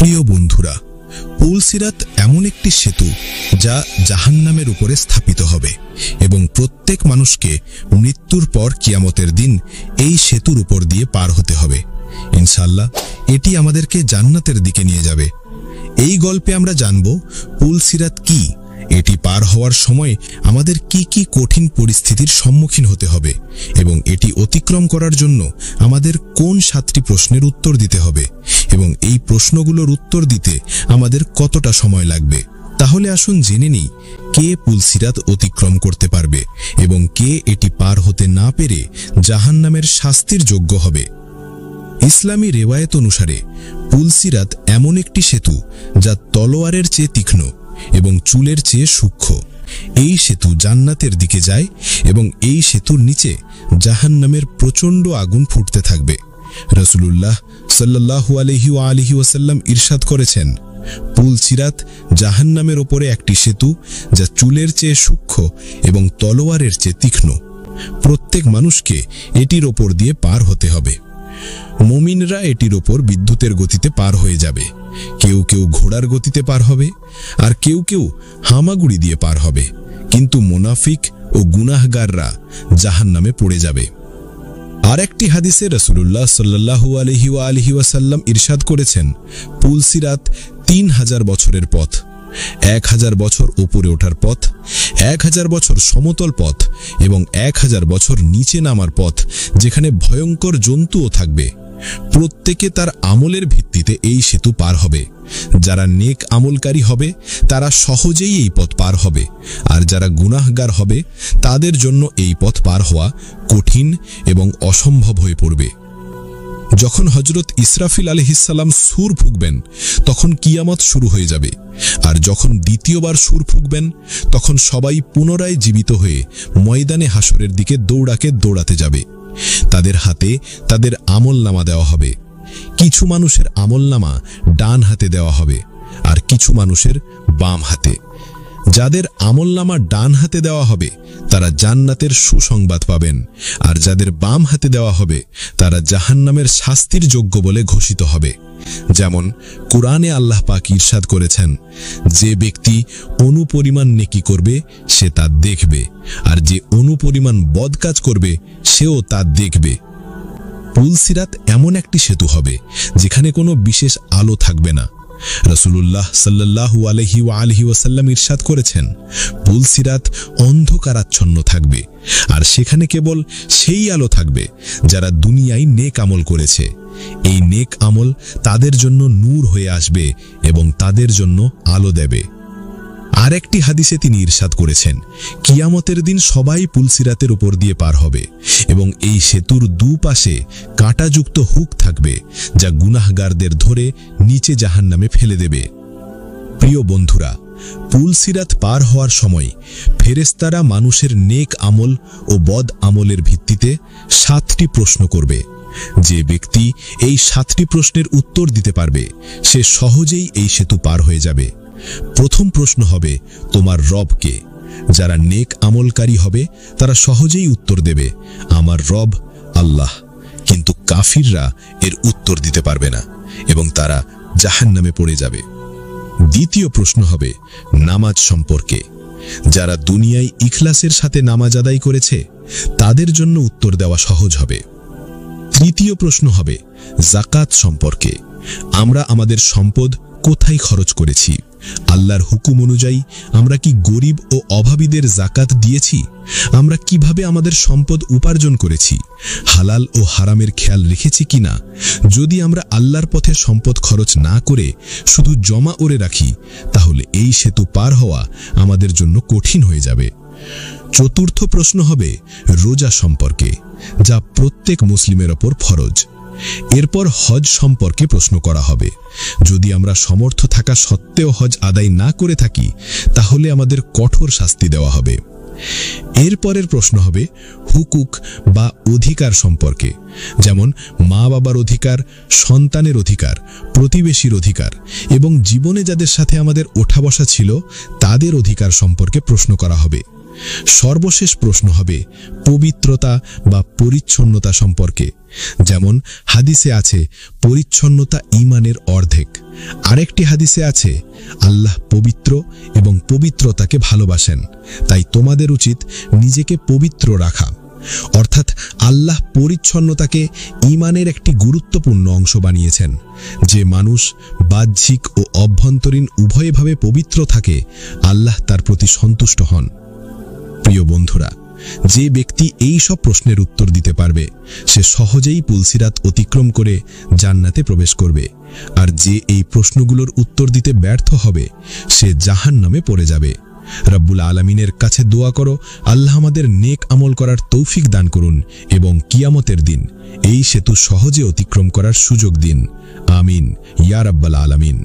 প্রিয় বন্ধুরা, পুলসিরাত এমন একটি সেতু যা জাহান্নামের উপরে স্থাপিত হবে এবং প্রত্যেক মানুষকে মৃত্যুর পর কিয়ামতের দিন এই সেতুর উপর দিয়ে পার হতে হবে। ইনশাআল্লাহ এটি আমাদেরকে জান্নাতের দিকে নিয়ে যাবে। এই গল্পে আমরা জানব পুলসিরাত কি, এটি পার হওয়ার সময় আমাদের কি কি কঠিন পরিস্থিতির সম্মুখীন হতে হবে এবং এটি অতিক্রম করার জন্য আমাদের কোন 7টি প্রশ্নের উত্তর দিতে হবে এবং এই প্রশ্নগুলোর উত্তর দিতে আমাদের কতটা সময় লাগবে। তাহলে আসুন জেনে নিই কে পুলসিরাত অতিক্রম করতে পারবে এবং কে এটি পার হতে না পেরে জাহান্নামের শাস্তির যোগ্য হবে। ইসলামী রেওয়ায়েত অনুসারে পুলসিরাত এমন একটি সেতু যা তলোয়ারের চেয়ে তীক্ষ্ণ এবং চুলের চেয়ে সূক্ষ্ম। এই সেতু জান্নাতের দিকে যায় এবং এই সেতুর নিচে জাহান্নামের প্রচণ্ড আগুন ফুটতে থাকবে। রাসূলুল্লাহ সাল্লাল্লাহু আলাইহি ওয়াসাল্লাম ইরশাদ করেছেন, পুলসিরাত জাহান্নামের ওপরে একটি সেতু যা চুলের চেয়ে সূক্ষ্ম এবং তলোয়ারের চেয়ে তীক্ষ্ণ। প্রত্যেক মানুষকে এটির ওপর দিয়ে পার হতে হবে। মুমিনরা এটির ওপর বিদ্যুতের গতিতে পার হয়ে যাবে, কেউ কেউ ঘোড়ার গতিতে পার হবে আর কেউ কেউ হামাগুড়ি দিয়ে পার হবে, কিন্তু মুনাফিক ও গুনাহগাররা জাহান্নামে পড়ে যাবে। আর একটি হাদিসে রাসূলুল্লাহ সাল্লাল্লাহু আলাইহি ওয়াসাল্লাম ইরশাদ করেছেন, পুলসিরাত 3000 বছরের পথ, 1000 বছর উপরে ওঠার পথ, 1000 বছর সমতল পথ এবং 1000 বছর নিচে নামার পথ, যেখানে ভয়ঙ্কর জন্তুও থাকবে। প্রত্যেকে তার আমলের ভিত্তিতে এই সেতু পার হবে। যারা নেক আমলকারী হবে তারা সহজেই এই পথ পার হবে, আর যারা গুনাহগার হবে তাদের জন্য এই পথ পার হওয়া কঠিন এবং অসম্ভব হয়ে পড়বে। যখন হযরত ইসরাফিল আলাইহিসসালাম সূর ফুঁকবেন তখন কিয়ামত শুরু হয়ে যাবে, আর যখন দ্বিতীয়বার সূর ফুঁকবেন তখন সবাই পুনরায় জীবিত হয়ে ময়দানে হাসরের দিকে দৌড়াতে যাবে। তাদের হাতে তাদের আমলনামা দেওয়া হবে। কিছু মানুষের আমলনামা ডান হাতে দেওয়া হবে আর কিছু মানুষের বাম হাতে। যাদের আমলনামা ডান হাতে দেওয়া হবে তারা জান্নাতের সুসংবাদ পাবেন, আর যাদের বাম হাতে দেওয়া হবে তারা জাহান্নামের শাস্তির যোগ্য বলে ঘোষিত হবে। যেমন কুরআনে আল্লাহ পাক ইরশাদ করেছেন, যে ব্যক্তি অনুপরিমাণ নেকি করবে সে তা দেখবে, আর যে অনুপরিমাণ বদকাজ করবে সেও তা দেখবে। পুলসিরাত এমন একটি সেতু হবে যেখানে কোনো বিশেষ আলো থাকবে না। রাসূলুল্লাহ সাল্লাল্লাহু আলাইহি ওয়াসাল্লাম ইরশাদ করেছেন, পুলসিরাত অন্ধকারাচ্ছন্ন থাকবে, আর সেখানে কেবল সেই আলো থাকবে যারা দুনিয়ায় নেক আমল করেছে। এই নেক আমল তাদের জন্য নূর হয়ে আসবে এবং তাদের জন্য আলো দেবে। আর একটি হাদিসে তিনি ইরশাদ করেছেন, কিয়ামতের দিন সবাই পুলসিরাতের উপর দিয়ে পার হবে এবং এই সেতুর দুপাশে কাঁটাযুক্ত হুক থাকবে যা গুনাহগারদের ধরে নিচে জাহান্নামে ফেলে দেবে। প্রিয় বন্ধুরা, পুলসিরাত পার হওয়ার সময় ফেরেশতারা মানুষের নেক আমল ও বদ আমলের ভিত্তিতে 7টি প্রশ্ন করবে। যে ব্যক্তি এই 7টি প্রশ্নের উত্তর দিতে পারবে সে সহজেই এই সেতু পার হয়ে যাবে। প্রথম প্রশ্ন হবে, তোমার রব কে? যারা নেক আমলকারী হবে তারা সহজেই উত্তর দেবে, আমার রব আল্লাহ। কিন্তু কাফিররা এর উত্তর দিতে পারবে না এবং তারা জাহান্নামে পড়ে যাবে। দ্বিতীয় প্রশ্ন হবে নামাজ সম্পর্কে। যারা দুনিয়ায় ইখলাসের সাথে নামাজ আদায় করেছে তাদের জন্য উত্তর দেওয়া সহজ হবে। তৃতীয় প্রশ্ন হবে যাকাত সম্পর্কে। আমরা আমাদের সম্পদ কোথায় খরচ করেছি? আল্লাহর হুকুম অনুযায়ী আমরা কি গরিব ও অভাবীদের যাকাত দিয়েছি? আমরা কিভাবে আমাদের সম্পদ উপার্জন করেছি? হালাল ও হারামের খেয়াল রেখেছি কিনা? যদি আমরা আল্লাহর পথে সম্পদ খরচ না করে শুধু জমা করে রাখি তাহলে এই সেতু পার হওয়া আমাদের জন্য কঠিন হয়ে যাবে। চতুর্থ প্রশ্ন হবে রোজা সম্পর্কে, যা প্রত্যেক মুসলিমের ওপর ফরজ। এরপর হজ সম্পর্কে প্রশ্ন করা হবে। যদি আমরা সমর্থ থাকা সত্ত্বেও হজ আদায় না করে থাকি তাহলে আমাদের কঠোর শাস্তি দেওয়া হবে। এরপরের প্রশ্ন হবে হুকুক বা অধিকার সম্পর্কে, যেমন মা বাবার অধিকার, সন্তানের অধিকার, প্রতিবেশীর অধিকার এবং জীবনে যাদের সাথে আমাদের ওঠা বসা ছিল তাদের অধিকার সম্পর্কে প্রশ্ন করা হবে। সর্বশেষ প্রশ্ন হবে পবিত্রতা বা পরিচ্ছন্নতা সম্পর্কে। যেমন হাদিসে আছে পরিচ্ছন্নতা ঈমানের অর্ধেক, আরেকটি হাদিসে আছে আল্লাহ পবিত্র এবং পবিত্রতাকে ভালোবাসেন, তাই তোমাদের উচিত নিজেকে পবিত্র রাখা। অর্থাৎ আল্লাহ পরিচ্ছন্নতাকে ঈমানের একটি গুরুত্বপূর্ণ অংশ বানিয়েছেন। যে মানুষ বাহ্যিক ও অভ্যন্তরীণ উভয়ভাবে পবিত্র থাকে, আল্লাহ তার প্রতি সন্তুষ্ট হন। প্রিয় বন্ধুরা, যে ব্যক্তি এই সব প্রশ্নের উত্তর দিতে পারবে, সে সহজেই পুলসিরাত অতিক্রম করে জান্নাতে প্রবেশ করবে। আর যে এই প্রশ্নগুলোর উত্তর দিতে ব্যর্থ হবে, সে জাহান্নামে পড়ে যাবে। রব্বুল আলামিনের কাছে দোয়া করো, আল্লাহ আমাদের নেক আমল করার তৌফিক দান করুন এবং কিয়ামতের দিন এই সেতু সহজে অতিক্রম করার সুযোগ দিন। আমিন ইয়া রাব্বাল আলামিন।